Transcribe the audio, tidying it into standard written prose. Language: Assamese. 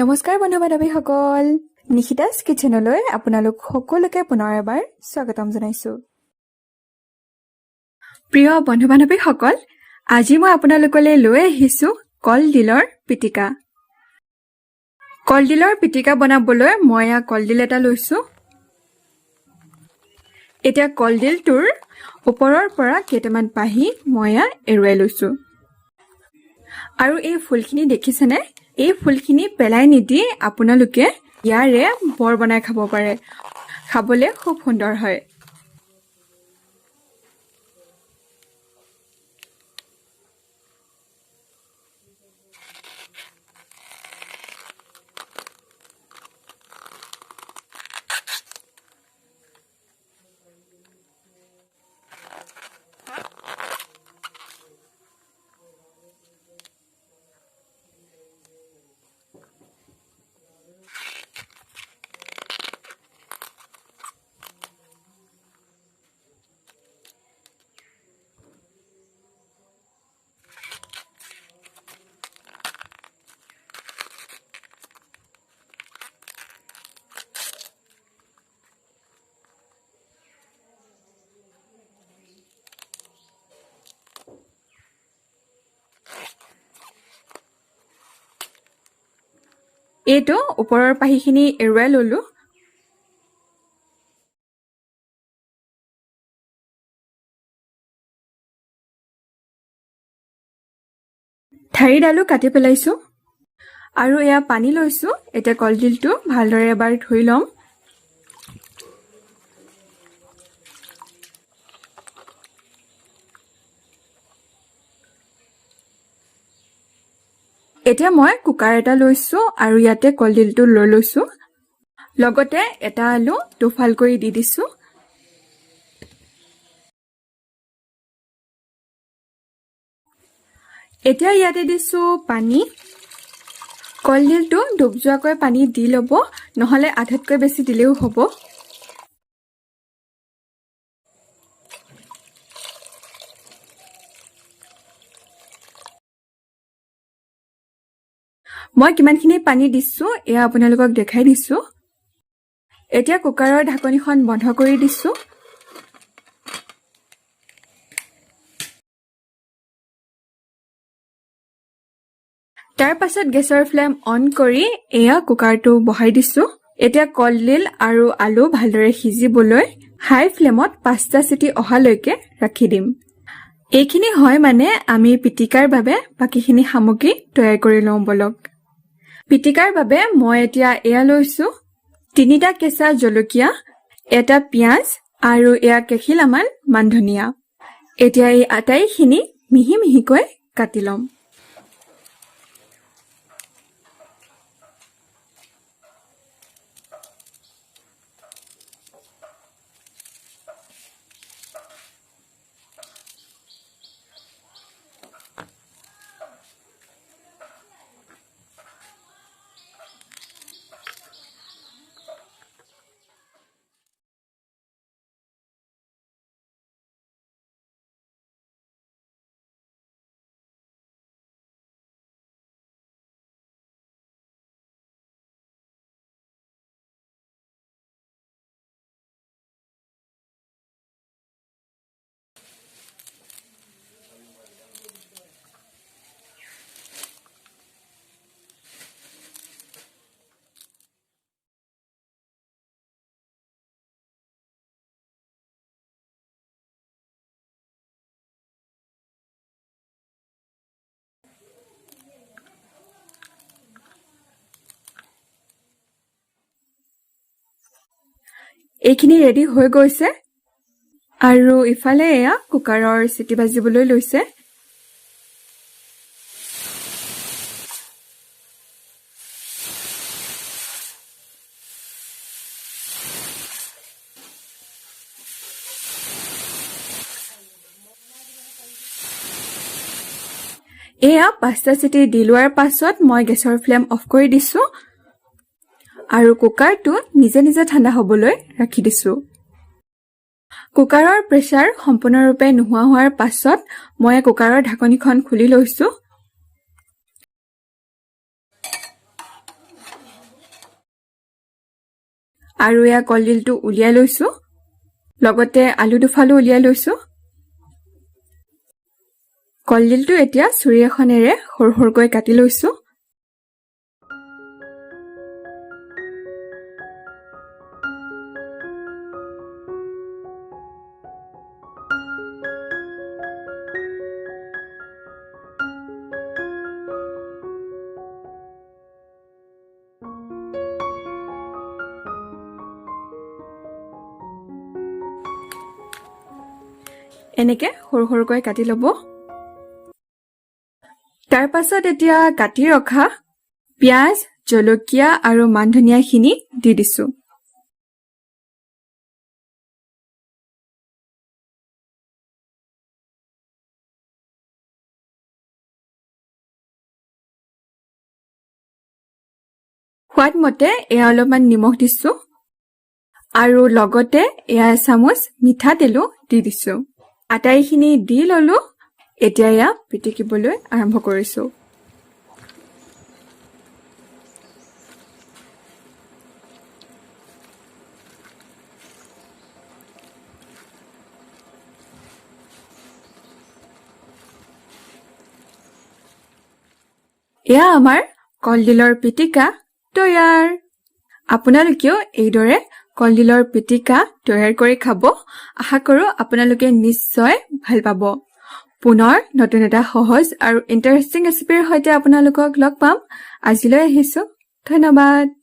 নমস্কাৰ বন্ধু বান্ধৱীসকল, নিখিটাস কিচেনলৈ আপোনালোক সকলোকে পুনৰ এবাৰ স্বাগতম জনাইছো। প্ৰিয় বন্ধু বান্ধৱীসকল, আজি মই আপোনালোকলৈ লৈ আহিছো কলডিলৰ পিটিকা। কলডিলৰ পিটিকা বনাবলৈ মই কলডিল এটা লৈছো। এতিয়া কলডিলটোৰ ওপৰৰ পৰা কেইটামান পাহি মই এৰুৱাই লৈছো। আৰু এই ফুলখিনি দেখিছেনে? এই ফুলখিনি পেলাই নিদি আপোনালোকে ইয়াৰে বৰ বনাই খাব পাৰে। খাবলৈ খুব সুন্দৰ হয়। এইটো ওপৰৰ পাহিখিনি এৰুৱাই ললো। ঠাৰিডালো কাটি পেলাইছো আৰু এয়া পানী লৈছো। এতিয়া কলডিলটো ভালদৰে এবাৰ ধুই ল'ম। এতিয়া মই কুকাৰ এটা লৈছো আৰু ইয়াতে কলডিলটো লৈ লৈছো। লগতে এটা আলু দুফাল কৰি দি দিছো। এতিয়া ইয়াতে দিছো পানী। কলডিলটো ডুব যোৱাকৈ পানী দি ল'ব, নহলে আধাতকৈ বেছি দিলেও হ'ব। মই কিমানখিনি পানী দিছো এয়া আপোনালোকক দেখাই দিছো। এতিয়া কুকাৰৰ ঢাকনিখন বন্ধ কৰি দিছো। তাৰ পাছত গেছৰ ফ্লেম অন কৰি এয়া কুকাৰটো বহাই দিছো। এতিয়া কলডিল আৰু আলু ভালদৰে সিজিবলৈ হাই ফ্লেমত 5টা চিটি অহালৈকে ৰাখি দিম। এইখিনি হয় মানে আমি পিটিকাৰ বাবে বাকীখিনি সামগ্ৰী তৈয়াৰ কৰি লওঁ বলক। পিটিকাৰ বাবে মই এতিয়া এয়া লৈছো 3টা কেঁচা জলকীয়া, এটা পিয়াজ আৰু এয়া কেখিলামান মান ধনিয়া। এতিয়া এই আটাইখিনি মিহি মিহিকৈ কাটি ল'ম। এইখিনি ৰেডি হৈ গৈছে আৰু ইফালে এয়া কুকাৰৰ চিটি বাজিবলৈ লৈছে। এয়া 5টা চিটি দি লোৱাৰ পাছত মই গেছৰ ফ্লেম অফ কৰি দিছো আৰু কুকাৰটো নিজে নিজে ঠাণ্ডা হ'বলৈ ৰাখি দিছো। কুকাৰৰ প্ৰেছাৰ সম্পূৰ্ণৰূপে নোহোৱা হোৱাৰ পাছত মই কুকাৰৰ ঢাকনিখন খুলি লৈছো। আৰু এয়া কলডিলটো উলিয়াই লৈছো লগতে আলু দুফালো উলিয়াই লৈছো কলডিলটো এতিয়া ছুৰী এখনেৰে সৰু সৰুকৈ কাটি লৈছো এনেকে সৰু সৰুকৈ কাটি লব তাৰ পাছত এতিয়া কাটি ৰখা পিয়াজ জলকীয়া আৰু মান ধনিয়াখিনি দি দিছো সোৱাদ মতে এয়া অলপমান নিমখ দিছো আৰু লগতে এয়া এচামুচ মিঠাতেলো দি দিছো আটাইখিনি দি ললো এতিয়া এয়া পিটিকিবলৈ আৰম্ভ কৰিছো এয়া আমাৰ কলডিলৰ পিটিকা তৈয়াৰ আপোনালোকেও এইদৰে কলডিলৰ পিটিকা তৈয়াৰ কৰি খাব আশা কৰো আপোনালোকে নিশ্চয় ভাল পাব পুনৰ নতুন এটা সহজ আৰু ইন্টাৰেষ্টিং ৰেচিপিৰ সৈতে আপোনালোকক লগ পাম আজিলৈ আহিছো ধন্যবাদ